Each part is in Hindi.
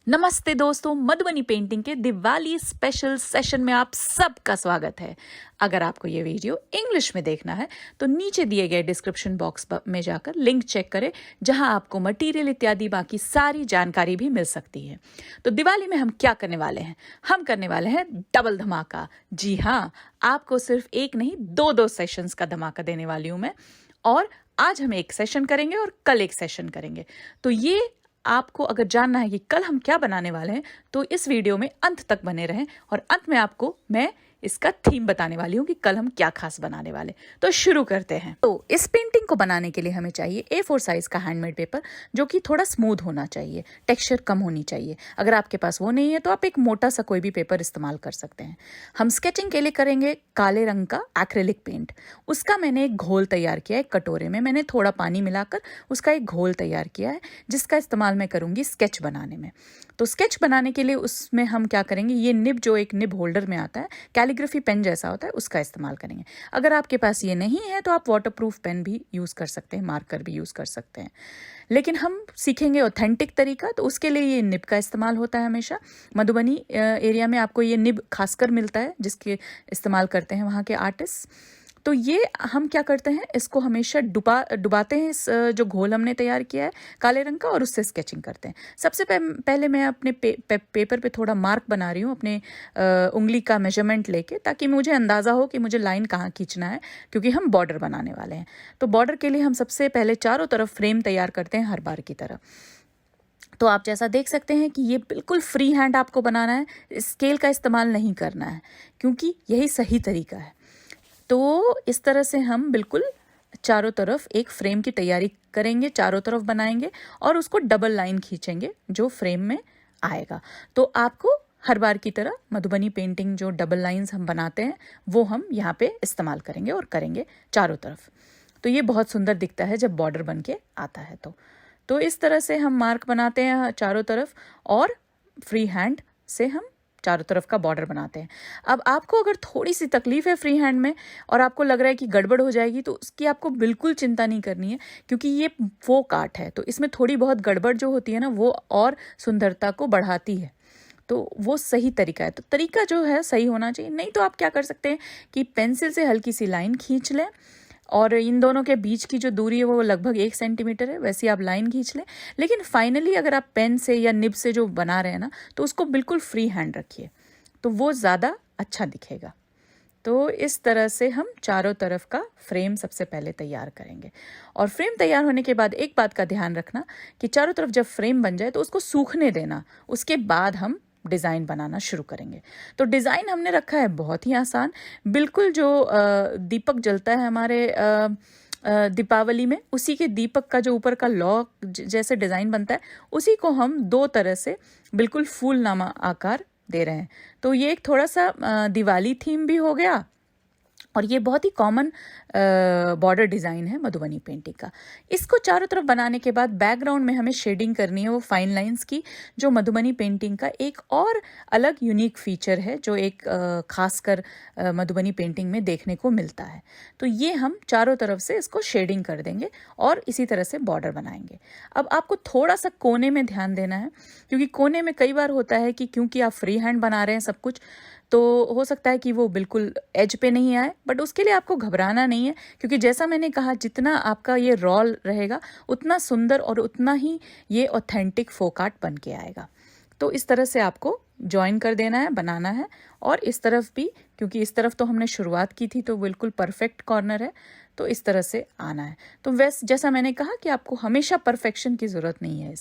नमस्ते दोस्तों, मधुबनी पेंटिंग के दिवाली स्पेशल सेशन में आप सबका स्वागत है। अगर आपको ये वीडियो इंग्लिश में देखना है तो नीचे दिए गए डिस्क्रिप्शन बॉक्स में जाकर लिंक चेक करें, जहां आपको मटेरियल इत्यादि बाकी सारी जानकारी भी मिल सकती है। तो दिवाली में हम क्या करने वाले हैं? हम करने वाले हैं डबल धमाका। जी हाँ, आपको सिर्फ एक नहीं दो सेशंस का धमाका देने वाली हूं मैं। और आज हम एक सेशन करेंगे और कल एक सेशन करेंगे। तो ये आपको अगर जानना है कि कल हम क्या बनाने वाले हैं तो इस वीडियो में अंत तक बने रहें, और अंत में आपको मैं इसका थीम बताने वाली हूँ कि कल हम क्या खास बनाने वाले। तो शुरू करते हैं। तो इस पेंटिंग को बनाने के लिए हमें चाहिए A4 साइज का हैंडमेड पेपर, जो कि थोड़ा स्मूथ होना चाहिए, टेक्सचर कम होनी चाहिए। अगर आपके पास वो नहीं है तो आप एक मोटा सा कोई भी पेपर इस्तेमाल कर सकते हैं। हम स्केचिंग के लिए करेंगे काले रंग का एक्रेलिक पेंट। उसका मैंने एक घोल तैयार किया है। कटोरे में मैंने थोड़ा पानी मिलाकर उसका एक घोल तैयार किया है, जिसका इस्तेमाल मैं करूंगी स्केच बनाने में। तो स्केच बनाने के लिए उसमें हम क्या करेंगे, ये निब जो एक निब होल्डर में आता है, कैलीग्राफी पेन जैसा होता है, उसका इस्तेमाल करेंगे। अगर आपके पास ये नहीं है तो आप वाटरप्रूफ पेन भी यूज़ कर सकते हैं, मार्कर भी यूज़ कर सकते हैं। लेकिन हम सीखेंगे ऑथेंटिक तरीका, तो उसके लिए ये निब का इस्तेमाल होता है हमेशा। मधुबनी एरिया में आपको ये निब खासकर मिलता है, जिसके इस्तेमाल करते हैं वहाँ के आर्टिस्ट। तो ये हम क्या करते हैं, इसको हमेशा डुबाते हैं, इस जो घोल हमने तैयार किया है काले रंग का, और उससे स्केचिंग करते हैं। सबसे पहले मैं अपने पेपर पे थोड़ा मार्क बना रही हूँ, अपने उंगली का मेजरमेंट लेके, ताकि मुझे अंदाज़ा हो कि मुझे लाइन कहाँ खींचना है, क्योंकि हम बॉर्डर बनाने वाले हैं। तो बॉर्डर के लिए हम सबसे पहले चारों तरफ फ्रेम तैयार करते हैं, हर बार की तरह। तो आप जैसा देख सकते हैं कि ये बिल्कुल फ्री हैंड आपको बनाना है, स्केल का इस्तेमाल नहीं करना है, क्योंकि यही सही तरीका है। तो इस तरह से हम बिल्कुल चारों तरफ एक फ्रेम की तैयारी करेंगे, चारों तरफ बनाएंगे और उसको डबल लाइन खींचेंगे जो फ्रेम में आएगा। तो आपको हर बार की तरह मधुबनी पेंटिंग जो डबल लाइंस हम बनाते हैं वो हम यहाँ पे इस्तेमाल करेंगे और करेंगे चारों तरफ। तो ये बहुत सुंदर दिखता है जब बॉर्डर बन के आता है। तो इस तरह से हम मार्क बनाते हैं चारों तरफ, और फ्री हैंड से हम चारों तरफ का बॉर्डर बनाते हैं। अब आपको अगर थोड़ी सी तकलीफ है फ्री हैंड में और आपको लग रहा है कि गड़बड़ हो जाएगी, तो उसकी आपको बिल्कुल चिंता नहीं करनी है, क्योंकि ये फोक आर्ट है। तो इसमें थोड़ी बहुत गड़बड़ जो होती है ना, वो और सुंदरता को बढ़ाती है। तो वो सही तरीका है। तो तरीका जो है सही होना चाहिए। नहीं तो आप क्या कर सकते हैं कि पेंसिल से हल्की सी लाइन खींच लें, और इन दोनों के बीच की जो दूरी है वो लगभग 1 सेंटीमीटर है, वैसे आप लाइन खींच लें। लेकिन फाइनली अगर आप पेन से या निब से जो बना रहे हैं ना, तो उसको बिल्कुल फ्री हैंड रखिए, तो वो ज़्यादा अच्छा दिखेगा। तो इस तरह से हम चारों तरफ का फ्रेम सबसे पहले तैयार करेंगे। और फ्रेम तैयार होने के बाद एक बात का ध्यान रखना कि चारों तरफ जब फ्रेम बन जाए तो उसको सूखने देना, उसके बाद हम डिज़ाइन बनाना शुरू करेंगे। तो डिज़ाइन हमने रखा है बहुत ही आसान, बिल्कुल जो दीपक जलता है हमारे दीपावली में, उसी के दीपक का जो ऊपर का लॉ जैसे डिज़ाइन बनता है, उसी को हम दो तरह से बिल्कुल फूलनामा आकार दे रहे हैं। तो ये एक थोड़ा सा दिवाली थीम भी हो गया, और ये बहुत ही कॉमन बॉर्डर डिज़ाइन है मधुबनी पेंटिंग का। इसको चारों तरफ बनाने के बाद बैकग्राउंड में हमें शेडिंग करनी है वो फाइन लाइंस की, जो मधुबनी पेंटिंग का एक और अलग यूनिक फीचर है, जो एक खासकर मधुबनी पेंटिंग में देखने को मिलता है। तो ये हम चारों तरफ से इसको शेडिंग कर देंगे और इसी तरह से बॉर्डर बनाएंगे। अब आपको थोड़ा सा कोने में ध्यान देना है, क्योंकि कोने में कई बार होता है कि क्योंकि आप फ्री हैंड बना रहे हैं सब कुछ, तो हो सकता है कि वो बिल्कुल एज पे नहीं आए। बट उसके लिए आपको घबराना नहीं है, क्योंकि जैसा मैंने कहा, जितना आपका ये रॉल रहेगा उतना सुंदर और उतना ही ये ऑथेंटिक फोक आर्ट बन के आएगा। तो इस तरह से आपको ज्वाइन कर देना है, बनाना है। और इस तरफ भी, क्योंकि इस तरफ तो हमने शुरुआत की थी तो बिल्कुल परफेक्ट कॉर्नर है, तो इस तरह से आना है। तो वैसे जैसा मैंने कहा कि आपको हमेशा परफेक्शन की ज़रूरत नहीं है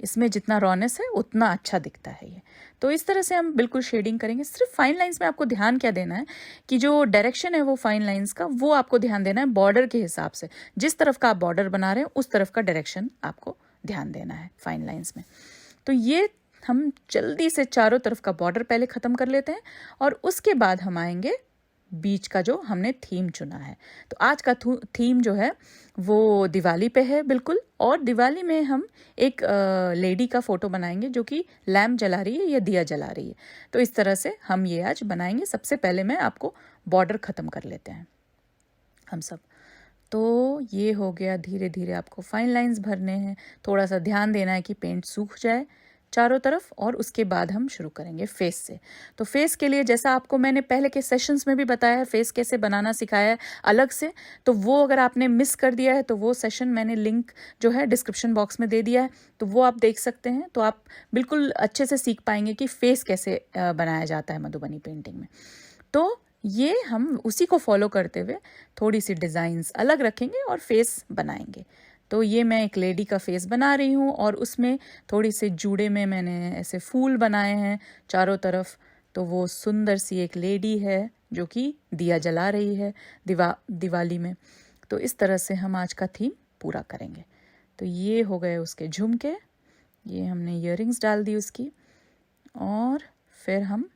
इसमें जितना रॉनेस है उतना अच्छा दिखता है ये। तो इस तरह से हम बिल्कुल शेडिंग करेंगे। सिर्फ फाइन लाइंस में आपको ध्यान क्या देना है कि जो डायरेक्शन है वो फाइन लाइंस का, वो आपको ध्यान देना है बॉर्डर के हिसाब से। जिस तरफ का आप बॉर्डर बना रहे हैं उस तरफ का डायरेक्शन आपको ध्यान देना है फाइन लाइंस में। तो ये हम जल्दी से चारों तरफ का बॉर्डर पहले ख़त्म कर लेते हैं, और उसके बाद हम आएंगे बीच का जो हमने थीम चुना है। तो आज का थीम जो है वो दिवाली पे है बिल्कुल, और दिवाली में हम एक लेडी का फ़ोटो बनाएंगे जो कि लैम्प जला रही है या दिया जला रही है। तो इस तरह से हम ये आज बनाएंगे। सबसे पहले मैं आपको बॉर्डर ख़त्म कर लेते हैं हम सब। तो ये हो गया। धीरे धीरे आपको फाइन लाइंस भरने हैं, थोड़ा सा ध्यान देना है कि पेंट सूख जाए। चारों तरफ, और उसके बाद हम शुरू करेंगे फेस से। तो फेस के लिए जैसा आपको मैंने पहले के सेशंस में भी बताया है, फेस कैसे बनाना सिखाया है अलग से, तो वो अगर आपने मिस कर दिया है तो वो सेशन मैंने लिंक जो है डिस्क्रिप्शन बॉक्स में दे दिया है, तो वो आप देख सकते हैं। तो आप बिल्कुल अच्छे से सीख पाएंगे कि फेस कैसे बनाया जाता है मधुबनी पेंटिंग में। तो ये हम उसी को फॉलो करते हुए थोड़ी सी डिज़ाइंस अलग रखेंगे और फेस बनाएंगे। तो ये मैं एक लेडी का फेस बना रही हूँ, और उसमें थोड़ी सी जूड़े में मैंने ऐसे फूल बनाए हैं चारों तरफ। तो वो सुंदर सी एक लेडी है जो कि दिया जला रही है दिवाली में। तो इस तरह से हम आज का थीम पूरा करेंगे। तो ये हो गए उसके झुमके, ये हमने इयररिंग्स डाल दी उसकी, और फिर हम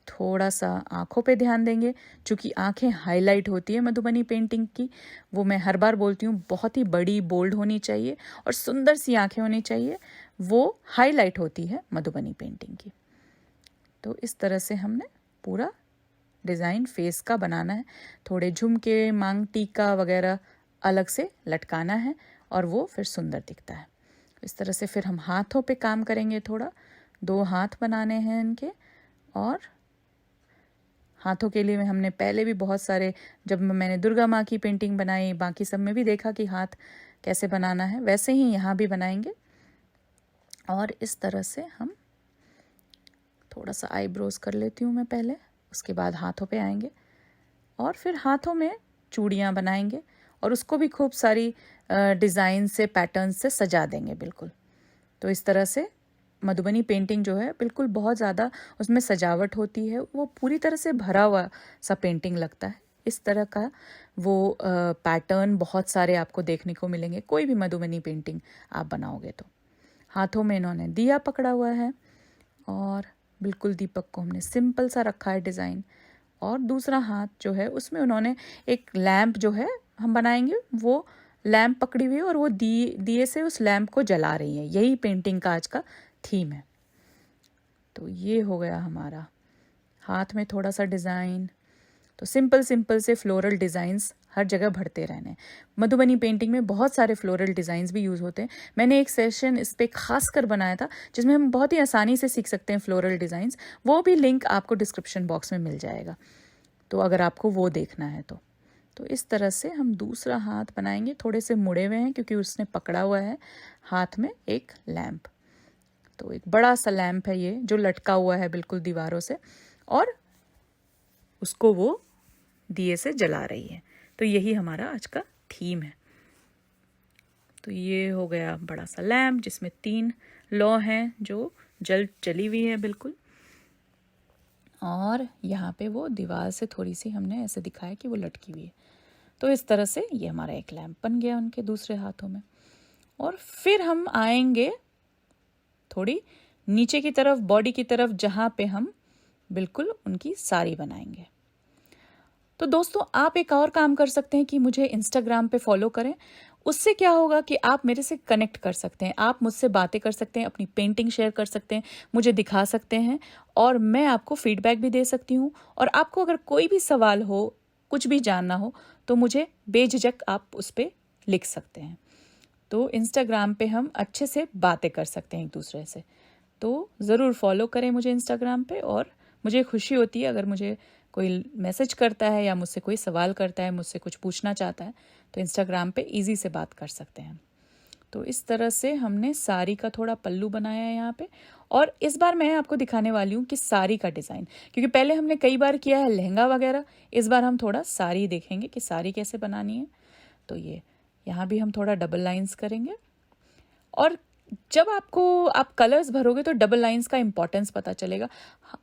थोड़ा सा आँखों पे ध्यान देंगे, क्योंकि आँखें हाईलाइट होती है मधुबनी पेंटिंग की। वो मैं हर बार बोलती हूँ, बहुत ही बड़ी बोल्ड होनी चाहिए और सुंदर सी आँखें होनी चाहिए, वो हाईलाइट होती है मधुबनी पेंटिंग की। तो इस तरह से हमने पूरा डिज़ाइन फेस का बनाना है। थोड़े झुमके, मांग टीका वगैरह अलग से लटकाना है, और वो फिर सुंदर दिखता है। इस तरह से फिर हम हाथों पे काम करेंगे। थोड़ा 2 हाथ बनाने हैं इनके, और हाथों के लिए हमने पहले भी बहुत सारे, जब मैंने दुर्गा माँ की पेंटिंग बनाई, बाकी सब में भी देखा कि हाथ कैसे बनाना है, वैसे ही यहाँ भी बनाएंगे। और इस तरह से हम थोड़ा सा आईब्रोज कर लेती हूँ मैं पहले, उसके बाद हाथों पे आएंगे, और फिर हाथों में चूड़ियाँ बनाएंगे, और उसको भी खूब सारी डिज़ाइन से, पैटर्न से सजा देंगे बिल्कुल। तो इस तरह से मधुबनी पेंटिंग जो है बिल्कुल बहुत ज़्यादा उसमें सजावट होती है, वो पूरी तरह से भरा हुआ सा पेंटिंग लगता है। इस तरह का वो पैटर्न बहुत सारे आपको देखने को मिलेंगे कोई भी मधुबनी पेंटिंग आप बनाओगे तो। हाथों में इन्होंने दिया पकड़ा हुआ है, और बिल्कुल दीपक को हमने सिंपल सा रखा है डिज़ाइन, और दूसरा हाथ जो है उसमें उन्होंने एक लैंप जो है हम बनाएंगे, वो लैंप पकड़ी हुई है, और वो दिए से उस लैंप को जला रही है। यही पेंटिंग का आज का थीम है। तो ये हो गया हमारा हाथ में थोड़ा सा डिज़ाइन। तो सिंपल सिंपल से फ्लोरल डिज़ाइंस हर जगह भरते रहने। मधुबनी पेंटिंग में बहुत सारे फ्लोरल डिज़ाइंस भी यूज़ होते हैं। मैंने एक सेशन इस पे खास कर बनाया था, जिसमें हम बहुत ही आसानी से सीख सकते हैं फ्लोरल डिज़ाइंस। वो भी लिंक आपको डिस्क्रिप्शन बॉक्स में मिल जाएगा, तो अगर आपको वो देखना है तो इस तरह से हम दूसरा हाथ बनाएंगे। थोड़े से मुड़े हुए हैं क्योंकि उसने पकड़ा हुआ है हाथ में एक लैंप। तो एक बड़ा सा लैंप है ये, जो लटका हुआ है बिल्कुल दीवारों से, और उसको वो दिए से जला रही है। तो यही हमारा आज का थीम है। तो ये हो गया बड़ा सा लैंप, जिसमें 3 लौ हैं जो जली हुई है बिल्कुल, और यहाँ पे वो दीवार से थोड़ी सी हमने ऐसे दिखाया कि वो लटकी हुई है। तो इस तरह से ये हमारा एक लैंप बन गया उनके दूसरे हाथों में। और फिर हम आएंगे थोड़ी नीचे की तरफ, बॉडी की तरफ, जहाँ पे हम बिल्कुल उनकी साड़ी बनाएंगे। तो दोस्तों, आप एक और काम कर सकते हैं कि मुझे इंस्टाग्राम पे फॉलो करें। उससे क्या होगा कि आप मेरे से कनेक्ट कर सकते हैं, आप मुझसे बातें कर सकते हैं, अपनी पेंटिंग शेयर कर सकते हैं, मुझे दिखा सकते हैं, और मैं आपको फीडबैक भी दे सकती हूँ। और आपको अगर कोई भी सवाल हो, कुछ भी जानना हो, तो मुझे बेझिझक आप उस पर लिख सकते हैं। तो इंस्टाग्राम पे हम अच्छे से बातें कर सकते हैं एक दूसरे से। तो ज़रूर फॉलो करें मुझे इंस्टाग्राम पे, और मुझे खुशी होती है अगर मुझे कोई मैसेज करता है या मुझसे कोई सवाल करता है, मुझसे कुछ पूछना चाहता है, तो इंस्टाग्राम पे इजी से बात कर सकते हैं। तो इस तरह से हमने साड़ी का थोड़ा पल्लू बनाया है यहाँ पे। और इस बार मैं आपको दिखाने वाली हूँ कि साड़ी का डिज़ाइन, क्योंकि पहले हमने कई बार किया है लहंगा वगैरह, इस बार हम थोड़ा साड़ी देखेंगे कि साड़ी कैसे बनानी है। तो ये यहाँ भी हम थोड़ा डबल लाइंस करेंगे, और जब आप कलर्स भरोगे तो डबल लाइंस का इम्पोर्टेंस पता चलेगा,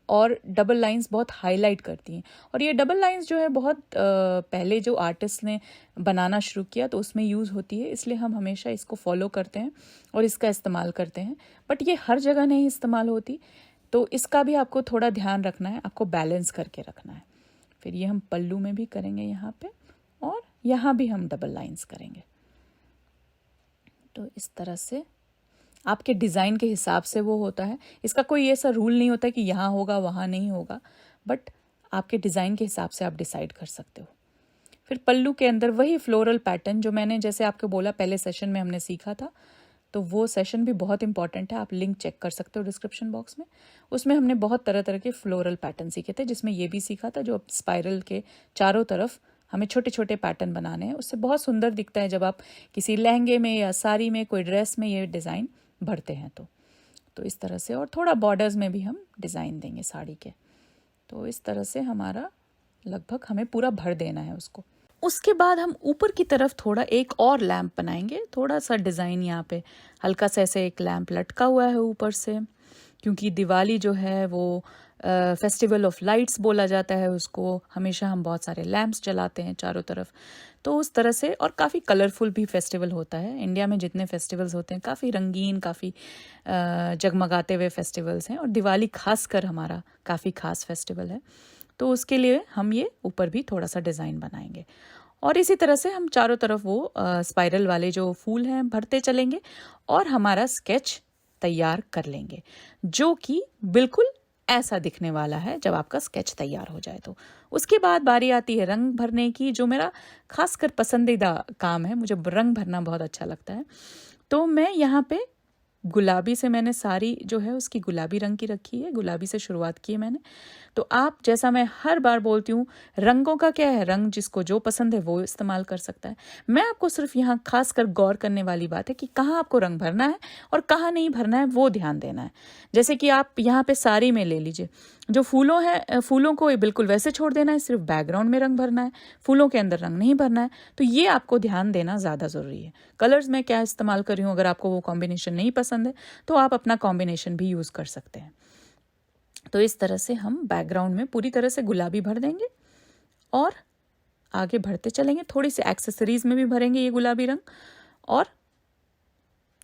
और डबल लाइंस बहुत हाईलाइट करती हैं। और ये डबल लाइंस जो है बहुत पहले जो आर्टिस्ट ने बनाना शुरू किया तो उसमें यूज़ होती है, इसलिए हम हमेशा इसको फॉलो करते हैं और इसका इस्तेमाल करते हैं। बट ये हर जगह नहीं इस्तेमाल होती, तो इसका भी आपको थोड़ा ध्यान रखना है, आपको बैलेंस करके रखना है। फिर ये हम पल्लू में भी करेंगे यहाँ पे, और यहाँ भी हम डबल लाइंस करेंगे। तो इस तरह से आपके डिज़ाइन के हिसाब से वो होता है, इसका कोई ऐसा रूल नहीं होता कि यहाँ होगा वहाँ नहीं होगा, बट आपके डिज़ाइन के हिसाब से आप डिसाइड कर सकते हो। फिर पल्लू के अंदर वही फ्लोरल पैटर्न जो मैंने जैसे आपको बोला पहले सेशन में हमने सीखा था, तो तो वो सेशन भी बहुत इंपॉर्टेंट है, आप लिंक चेक कर सकते हो डिस्क्रिप्शन बॉक्स में। उसमें हमने बहुत तरह तरह के फ्लोरल पैटर्न सीखे थे, जिसमें ये भी सीखा था जो स्पाइरल के चारों तरफ हमें छोटे छोटे पैटर्न बनाने हैं। उससे बहुत सुंदर दिखता है जब आप किसी लहंगे में या साड़ी में, कोई ड्रेस में ये डिज़ाइन भरते हैं तो इस तरह से। और थोड़ा बॉर्डर्स में भी हम डिज़ाइन देंगे साड़ी के। तो इस तरह से हमारा लगभग हमें पूरा भर देना है उसको। उसके बाद हम ऊपर की तरफ थोड़ा एक और लैंप बनाएंगे, थोड़ा सा डिज़ाइन यहाँ पे हल्का सा ऐसे एक लैंप लटका हुआ है ऊपर से, क्योंकि दिवाली जो है वो फेस्टिवल ऑफ लाइट्स बोला जाता है उसको। हमेशा हम बहुत सारे लैंप्स जलाते हैं चारों तरफ, तो उस तरह से। और काफ़ी कलरफुल भी फेस्टिवल होता है। इंडिया में जितने फेस्टिवल्स होते हैं काफ़ी रंगीन, काफ़ी जगमगाते हुए फेस्टिवल्स हैं, और दिवाली खासकर हमारा काफ़ी खास फेस्टिवल है। तो उसके लिए हम ये ऊपर भी थोड़ा सा डिज़ाइन बनाएंगे, और इसी तरह से हम चारों तरफ वो स्पाइरल वाले जो फूल हैं भरते चलेंगे, और हमारा स्केच तैयार कर लेंगे, जो कि बिल्कुल ऐसा दिखने वाला है जब आपका स्केच तैयार हो जाए। तो उसके बाद बारी आती है रंग भरने की, जो मेरा खासकर पसंदीदा काम है। मुझे रंग भरना बहुत अच्छा लगता है। तो मैं यहाँ पे गुलाबी से, मैंने साड़ी जो है उसकी गुलाबी रंग की रखी है, गुलाबी से शुरुआत की है मैंने। तो आप, जैसा मैं हर बार बोलती हूँ, रंगों का क्या है, रंग जिसको जो पसंद है वो इस्तेमाल कर सकता है। मैं आपको सिर्फ यहाँ खास कर गौर करने वाली बात है कि कहाँ आपको रंग भरना है और कहाँ नहीं भरना है, वो ध्यान देना है। जैसे कि आप यहाँ पे साड़ी में ले लीजिए, जो फूलों है, फूलों को बिल्कुल वैसे छोड़ देना है, सिर्फ बैकग्राउंड में रंग भरना है, फूलों के अंदर रंग नहीं भरना है। तो ये आपको ध्यान देना ज़्यादा ज़रूरी है। कलर्स में क्या इस्तेमाल कर रही हूँ, अगर आपको वो कॉम्बिनेशन नहीं पसंद है तो आप अपना कॉम्बिनेशन भी यूज़ कर सकते हैं। तो इस तरह से हम बैकग्राउंड में पूरी तरह से गुलाबी भर देंगे और आगे बढ़ते चलेंगे। थोड़ी सी एक्सेसरीज में भी भरेंगे ये गुलाबी रंग, और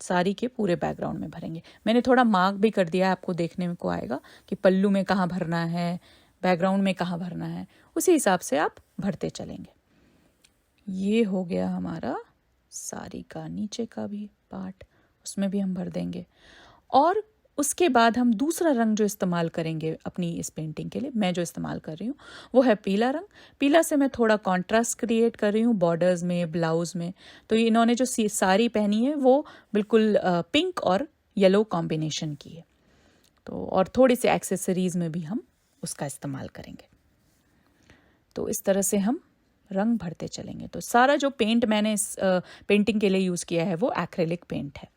साड़ी के पूरे बैकग्राउंड में भरेंगे। मैंने थोड़ा मार्क भी कर दिया है, आपको देखने में को आएगा कि पल्लू में कहाँ भरना है, बैकग्राउंड में कहाँ भरना है, उसी हिसाब से आप भरते चलेंगे। ये हो गया हमारा साड़ी का नीचे का भी पार्ट, उसमें भी हम भर देंगे। और उसके बाद हम दूसरा रंग जो इस्तेमाल करेंगे अपनी इस पेंटिंग के लिए, मैं जो इस्तेमाल कर रही हूँ वो है पीला रंग। पीला से मैं थोड़ा कॉन्ट्रास्ट क्रिएट कर रही हूँ बॉर्डर्स में, ब्लाउज में। तो इन्होंने जो साड़ी पहनी है वो बिल्कुल पिंक और येलो कॉम्बिनेशन की है। तो और थोड़ी सी एक्सेसरीज में भी हम उसका इस्तेमाल करेंगे। तो इस तरह से हम रंग भरते चलेंगे। तो सारा जो पेंट मैंने इस पेंटिंग के लिए यूज़ किया है वो एक्रेलिक पेंट है।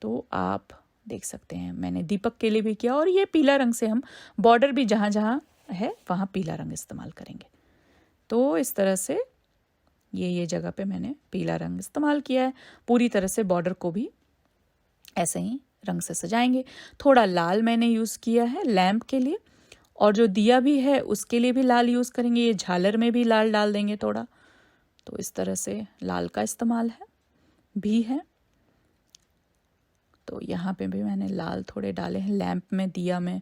तो आप देख सकते हैं मैंने दीपक के लिए भी किया, और ये पीला रंग से हम बॉर्डर भी जहाँ जहाँ है वहाँ पीला रंग इस्तेमाल करेंगे। तो इस तरह से ये जगह पे मैंने पीला रंग इस्तेमाल किया है। पूरी तरह से बॉर्डर को भी ऐसे ही रंग से सजाएंगे। थोड़ा लाल मैंने यूज़ किया है लैम्प के लिए, और जो दिया भी है उसके लिए भी लाल यूज़ करेंगे। ये झालर में भी लाल डाल देंगे थोड़ा। तो इस तरह से लाल का इस्तेमाल भी है। तो यहाँ पे भी मैंने लाल थोड़े डाले हैं लैम्प में, दिया में,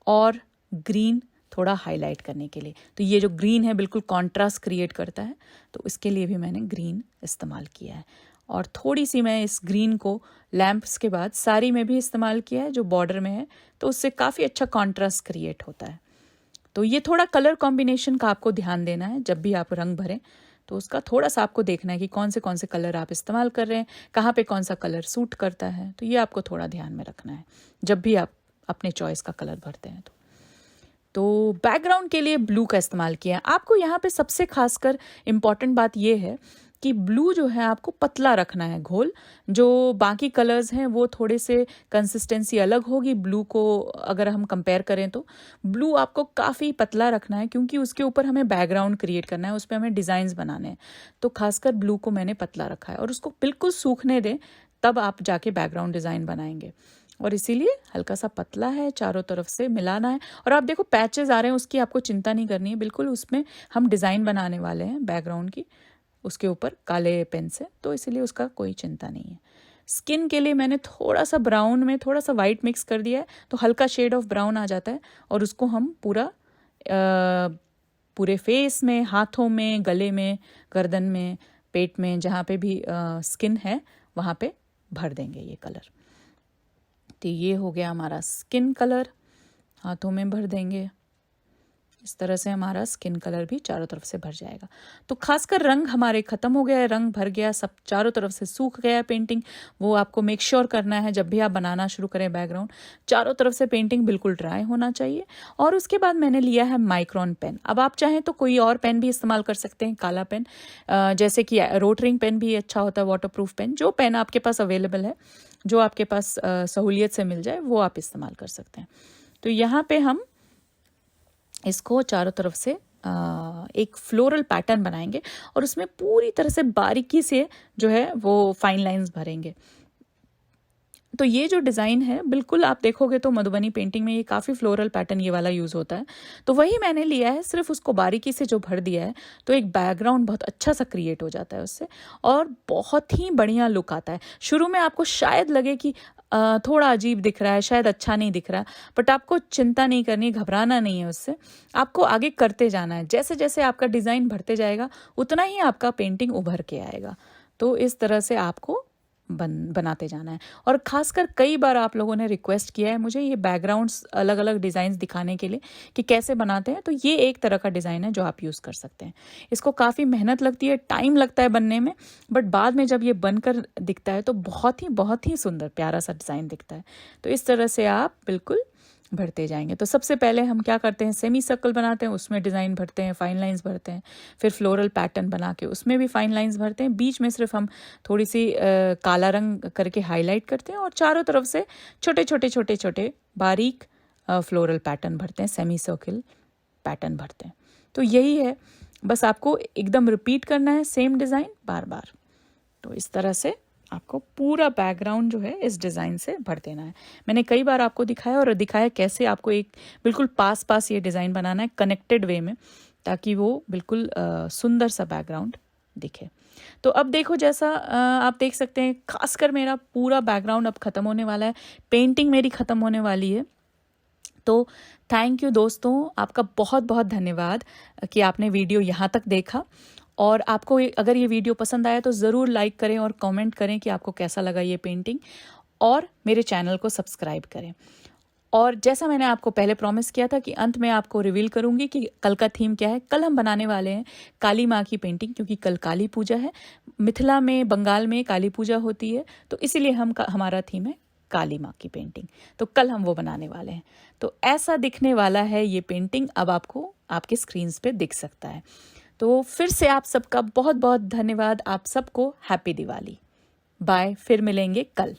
और ग्रीन थोड़ा हाईलाइट करने के लिए। तो ये जो ग्रीन है बिल्कुल कॉन्ट्रास्ट क्रिएट करता है, तो इसके लिए भी मैंने ग्रीन इस्तेमाल किया है। और थोड़ी सी मैं इस ग्रीन को लैम्प्स के बाद साड़ी में भी इस्तेमाल किया है जो बॉर्डर में है, तो उससे काफ़ी अच्छा कॉन्ट्रास्ट क्रिएट होता है। तो ये थोड़ा कलर कॉम्बिनेशन का आपको ध्यान देना है जब भी आप रंग भरें। तो उसका थोड़ा सा आपको देखना है कि कौन से कलर आप इस्तेमाल कर रहे हैं, कहाँ पे कौन सा कलर सूट करता है। तो ये आपको थोड़ा ध्यान में रखना है जब भी आप अपने चॉइस का कलर भरते हैं। तो बैकग्राउंड के लिए ब्लू का इस्तेमाल किया है। आपको यहाँ पे सबसे खासकर इम्पॉर्टेंट बात ये है कि ब्लू जो है आपको पतला रखना है घोल। जो बाकी कलर्स हैं वो थोड़े से कंसिस्टेंसी अलग होगी। ब्लू को अगर हम कंपेयर करें तो ब्लू आपको काफ़ी पतला रखना है, क्योंकि उसके ऊपर हमें बैकग्राउंड क्रिएट करना है, उस पर हमें डिज़ाइंस बनाने हैं। तो खासकर ब्लू को मैंने पतला रखा है, और उसको बिल्कुल सूखने दें तब आप जाके बैकग्राउंड डिज़ाइन बनाएंगे। और इसीलिए हल्का सा पतला है, चारों तरफ से मिलाना है। और आप देखो पैचेस आ रहे हैं, उसकी आपको चिंता नहीं करनी है, बिल्कुल उसमें हम डिज़ाइन बनाने वाले हैं बैकग्राउंड की, उसके ऊपर काले पेन से, तो इसीलिए उसका कोई चिंता नहीं है। स्किन के लिए मैंने थोड़ा सा ब्राउन में थोड़ा सा वाइट मिक्स कर दिया है, तो हल्का शेड ऑफ ब्राउन आ जाता है, और उसको हम पूरे फेस में, हाथों में, गले में, गर्दन में, पेट में, जहाँ पे भी स्किन है वहाँ पे भर देंगे ये कलर। तो ये हो गया हमारा स्किन कलर, हाथों में भर देंगे, इस तरह से हमारा स्किन कलर भी चारों तरफ से भर जाएगा। तो खासकर रंग हमारे ख़त्म हो गया है, रंग भर गया, सब चारों तरफ से सूख गया है पेंटिंग। वो आपको मेक श्योर करना है जब भी आप बनाना शुरू करें बैकग्राउंड, चारों तरफ से पेंटिंग बिल्कुल ड्राई होना चाहिए। और उसके बाद मैंने लिया है माइक्रोन पेन। अब आप चाहें तो कोई और पेन भी इस्तेमाल कर सकते हैं, काला पेन, जैसे कि रोटरिंग पेन भी अच्छा होता है, वाटरप्रूफ पेन, जो पेन आपके पास अवेलेबल है, जो आपके पास सहूलियत से मिल जाए, वो आप इस्तेमाल कर सकते हैं। तो यहाँ पे हम इसको चारों तरफ से एक फ्लोरल पैटर्न बनाएंगे और उसमें पूरी तरह से बारीकी से जो है वो फाइन लाइंस भरेंगे। तो ये जो डिज़ाइन है बिल्कुल आप देखोगे तो मधुबनी पेंटिंग में ये काफ़ी फ्लोरल पैटर्न ये वाला यूज़ होता है, तो वही मैंने लिया है, सिर्फ उसको बारीकी से जो भर दिया है, तो एक बैकग्राउंड बहुत अच्छा सा क्रिएट हो जाता है उससे और बहुत ही बढ़िया लुक आता है। शुरू में आपको शायद लगे कि थोड़ा अजीब दिख रहा है, शायद अच्छा नहीं दिख रहा, बट आपको चिंता नहीं करनी, घबराना नहीं है उससे, आपको आगे करते जाना है। जैसे जैसे आपका डिज़ाइन भरते जाएगा उतना ही आपका पेंटिंग उभर के आएगा। तो इस तरह से आपको बनाते जाना है। और ख़ासकर कई बार आप लोगों ने रिक्वेस्ट किया है मुझे ये बैकग्राउंड्स अलग अलग डिज़ाइंस दिखाने के लिए कि कैसे बनाते हैं, तो ये एक तरह का डिज़ाइन है जो आप यूज़ कर सकते हैं। इसको काफ़ी मेहनत लगती है, टाइम लगता है बनने में, बट बाद में जब ये बनकर दिखता है तो बहुत ही सुंदर प्यारा सा डिज़ाइन दिखता है। तो इस तरह से आप बिल्कुल भरते जाएंगे। तो सबसे पहले हम क्या करते हैं, सेमी सर्कल बनाते हैं, उसमें डिज़ाइन भरते हैं, फाइन लाइंस भरते हैं, फिर फ्लोरल पैटर्न बना के उसमें भी फाइन लाइंस भरते हैं, बीच में सिर्फ हम थोड़ी सी काला रंग करके हाईलाइट करते हैं और चारों तरफ से छोटे छोटे छोटे छोटे बारीक फ्लोरल पैटर्न भरते हैं, सेमी सर्कल पैटर्न भरते हैं। तो यही है, बस आपको एकदम रिपीट करना है सेम डिज़ाइन बार बार। तो इस तरह से आपको पूरा बैकग्राउंड जो है इस डिज़ाइन से भर देना है। मैंने कई बार आपको दिखाया और दिखाया कैसे आपको एक बिल्कुल पास पास ये डिज़ाइन बनाना है कनेक्टेड वे में, ताकि वो बिल्कुल सुंदर सा बैकग्राउंड दिखे। तो अब देखो, जैसा आप देख सकते हैं, खासकर मेरा पूरा बैकग्राउंड अब ख़त्म होने वाला है, पेंटिंग मेरी ख़त्म होने वाली है। तो थैंक यू दोस्तों, आपका बहुत बहुत धन्यवाद कि आपने वीडियो यहाँ तक देखा। और आपको अगर ये वीडियो पसंद आया तो ज़रूर लाइक करें और कमेंट करें कि आपको कैसा लगा ये पेंटिंग, और मेरे चैनल को सब्सक्राइब करें। और जैसा मैंने आपको पहले प्रॉमिस किया था कि अंत में आपको रिवील करूंगी कि कल का थीम क्या है। कल हम बनाने वाले हैं काली माँ की पेंटिंग, क्योंकि कल काली पूजा है। मिथिला में, बंगाल में काली पूजा होती है, तो इसीलिए हमारा थीम है काली माँ की पेंटिंग। तो कल हम वो बनाने वाले हैं। तो ऐसा दिखने वाला है ये पेंटिंग, अब आपको आपके स्क्रीन्स पे दिख सकता है। तो फिर से आप सबका बहुत बहुत धन्यवाद। आप सबको हैप्पी दिवाली। बाय, फिर मिलेंगे कल।